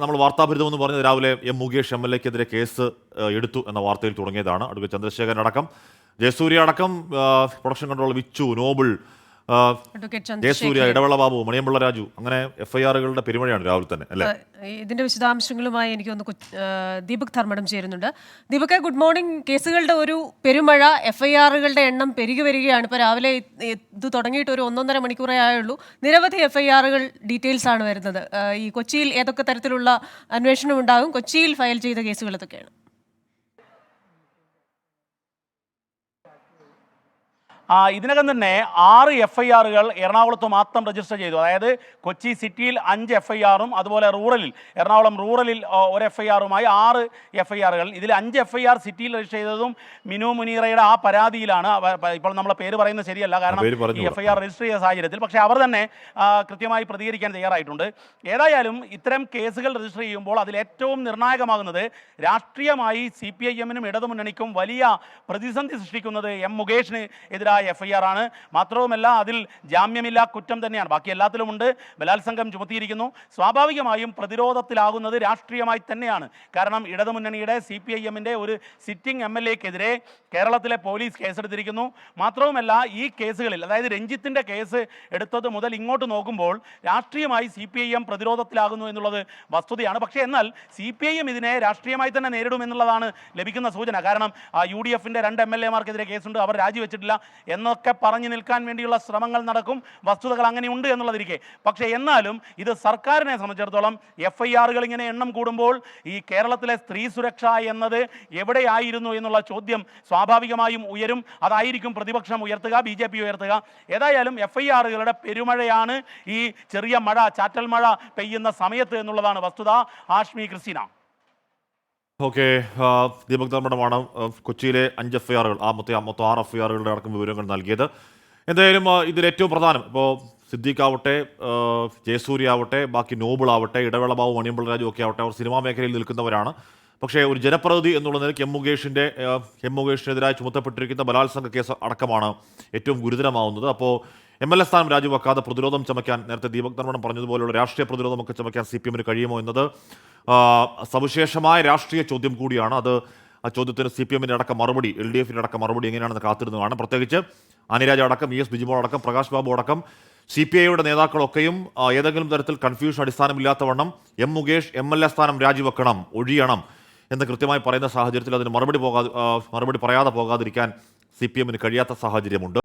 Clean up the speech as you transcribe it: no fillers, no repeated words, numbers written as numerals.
നമ്മൾ വാർത്താഭരിതമെന്ന് പറഞ്ഞത് രാവിലെ എം മുകേഷ് MLA-ക്കെതിരെ കേസ് എടുത്തു എന്ന വാർത്തയിൽ തുടങ്ങിയതാണ്. അഡ്വക്കേറ്റ് ചന്ദ്രശേഖരൻ അടക്കം, ജയസൂര്യ അടക്കം, പ്രൊഡക്ഷൻ കൺട്രോൾ വിച്ചു, നോബിൾ, ജയസൂര്യ, ഇടവേള ബാബു, മണിയമ്പിള്ള രാജു, അങ്ങനെ FIR-കളുടെ പെരുമഴയാണ് രാവിലെ തന്നെ അല്ലേ? ഇതിന്റെ വിശദാംശങ്ങളുമായി എനിക്ക് ഒന്ന് ദീപക് ധർമ്മടം ചേരുന്നുണ്ട്. Deepak, good morning. കേസുകളുടെ ഒരു പെരുമഴ, FIR-കളുടെ എണ്ണം പെരുകി വരികയാണ്. ഇപ്പോൾ രാവിലെ ഇത് തുടങ്ങിയിട്ട് ഒരു 1.5 മണിക്കൂറേ ആയുള്ളൂ. നിരവധി FIR-കൾ ഡീറ്റെയിൽസ് ആണ് വരുന്നത്. ഈ കൊച്ചിയിൽ ഏതൊക്കെ തരത്തിലുള്ള അന്വേഷണം ഉണ്ടാകും? കൊച്ചിയിൽ ഫയൽ ചെയ്ത കേസുകൾ ഏതൊക്കെയാണ്? ഇതിനകം തന്നെ 6 FIR-കൾ എറണാകുളത്ത് മാത്രം രജിസ്റ്റർ ചെയ്തു. അതായത് കൊച്ചി സിറ്റിയിൽ 5 FIR-ഉം അതുപോലെ റൂറലിൽ, എറണാകുളം റൂറലിൽ 1 FIR-ഉമായി 6 FIR-കൾ. ഇതിൽ 5 FIR സിറ്റിയിൽ രജിസ്റ്റർ ചെയ്തതും മിനു മുനീറയുടെ ആ പരാതിയിലാണ്. ഇപ്പോൾ നമ്മളെ പേര് പറയുന്നത് ശരിയല്ല, കാരണം ഈ FIR രജിസ്റ്റർ ചെയ്ത സാഹചര്യത്തിൽ. പക്ഷേ അവർ തന്നെ കൃത്യമായി പ്രതികരിക്കാൻ തയ്യാറായിട്ടുണ്ട്. ഏതായാലും ഇത്തരം കേസുകൾ രജിസ്റ്റർ ചെയ്യുമ്പോൾ അതിൽ ഏറ്റവും നിർണായകമാകുന്നത് രാഷ്ട്രീയമായി CPIM-നും ഇടതുമുന്നണിക്കും വലിയ പ്രതിസന്ധി സൃഷ്ടിക്കുന്നത് M മുകേഷിന് എതിരായ FIR ആണ്. മാത്രവുമല്ല അതിൽ ജാമ്യമില്ലാ കുറ്റം തന്നെയാണ്. ബാക്കി എല്ലാത്തിലുമുണ്ട്. ബലാത്സംഗം ചുമത്തിയിരിക്കുന്നു. സ്വാഭാവികമായും പ്രതിരോധത്തിലാകുന്നത് രാഷ്ട്രീയമായി തന്നെയാണ്. കാരണം ഇടതുമുന്നണിയുടെ CPIM-ന്റെ ഒരു സിറ്റിംഗ് MLA-ക്കെതിരെ കേരളത്തിലെ പോലീസ് കേസെടുത്തിരിക്കുന്നു. മാത്രവുമല്ല ഈ കേസുകളിൽ, അതായത് രഞ്ജിത്തിൻ്റെ കേസ് എടുത്തത് മുതൽ ഇങ്ങോട്ട് നോക്കുമ്പോൾ രാഷ്ട്രീയമായി CPIM പ്രതിരോധത്തിലാകുന്നു എന്നുള്ളത് വസ്തുതയാണ്. പക്ഷേ എന്നാൽ CPIM ഇതിനെ രാഷ്ട്രീയമായി തന്നെ നേരിടുമെന്നുള്ളതാണ് ലഭിക്കുന്ന സൂചന. കാരണം UDF-ന്റെ 2 MLA-മാർക്കെതിരെ കേസുണ്ട്, അവർ രാജിവെച്ചിട്ടില്ല എന്നൊക്കെ പറഞ്ഞു നിൽക്കാൻ വേണ്ടിയുള്ള ശ്രമങ്ങൾ നടക്കും. വസ്തുതകൾ അങ്ങനെയുണ്ട് എന്നുള്ളതിരിക്കെ. പക്ഷേ എന്നാലും ഇത് സർക്കാരിനെ സംബന്ധിച്ചിടത്തോളം FIR-കൾ ഇങ്ങനെ എണ്ണം കൂടുമ്പോൾ ഈ കേരളത്തിലെ സ്ത്രീ സുരക്ഷ എന്നത് എവിടെയായിരുന്നു എന്നുള്ള ചോദ്യം സ്വാഭാവികമായും ഉയരും. അതായിരിക്കും പ്രതിപക്ഷം ഉയർത്തുക, BJP ഉയർത്തുക. ഏതായാലും FIR-കളുടെ പെരുമഴയാണ് ഈ ചെറിയ മഴ, ചാറ്റൽ മഴ പെയ്യുന്ന സമയത്ത് എന്നുള്ളതാണ് വസ്തുത. ആഷ്മി, ക്രിസ്റ്റീന. ഓക്കെ, ദീപക് ധർമ്മടമാണ് കൊച്ചിയിലെ 5 FIR-കൾ, മൊത്തം 6 FIR-കളുടെ അടക്കം വിവരങ്ങൾ നൽകിയത്. എന്തായാലും ഇതിൽ ഏറ്റവും പ്രധാനം, ഇപ്പോൾ സിദ്ദീഖ് ആവട്ടെ, ജയസൂര്യ ആവട്ടെ, ബാക്കി നോബിൾ ആവട്ടെ, ഇടവേള ബാബു, മണിയമ്പിള്ള രാജു ഒക്കെ ആവട്ടെ, അവർ സിനിമാ മേഖലയിൽ നിൽക്കുന്നവരാണ്. പക്ഷേ ഒരു ജനപ്രതിനിധി എന്നുള്ള നിലയ്ക്ക് എം മുകേഷിനെതിരായി ചുമത്തപ്പെട്ടിരിക്കുന്ന ബലാത്സംഗ കേസ് അടക്കമാണ് ഏറ്റവും ഗുരുതരമാവുന്നത്. അപ്പോൾ MLA സ്ഥാനം രാജിവെക്കാതെ പ്രതിരോധം ചമയ്ക്കാൻ, നേരത്തെ ദീപക് ധർമ്മടം പറഞ്ഞതുപോലെയുള്ള രാഷ്ട്രീയ പ്രതിരോധമൊക്കെ ചമയ്ക്കാൻ CPM-ന് കഴിയുമോ എന്നത് സവിശേഷമായ രാഷ്ട്രീയ ചോദ്യം കൂടിയാണ്. ആ ചോദ്യത്തിന് CPM-ന്റെ അടക്കം മറുപടി, LDF-ന്റെ അടക്കം മറുപടി എങ്ങനെയാണെന്ന് കാത്തിരുന്നതാണ്. പ്രത്യേകിച്ച് അനിരാജ അടക്കം, ES ബിജിമോൾ അടക്കം, പ്രകാശ് ബാബു അടക്കം CPI-യുടെ നേതാക്കളൊക്കെയും ഏതെങ്കിലും തരത്തിൽ കൺഫ്യൂഷൻ അടിസ്ഥാനമില്ലാത്തവണ്ണം M മുകേഷ് MLA സ്ഥാനം രാജിവെക്കണം, ഒഴിയണം എന്ന് കൃത്യമായി പറയുന്ന സാഹചര്യത്തിൽ അതിന് മറുപടി പറയാതെ പോകാതിരിക്കാൻ CPM-ന് കഴിയാത്ത സാഹചര്യമുണ്ട്.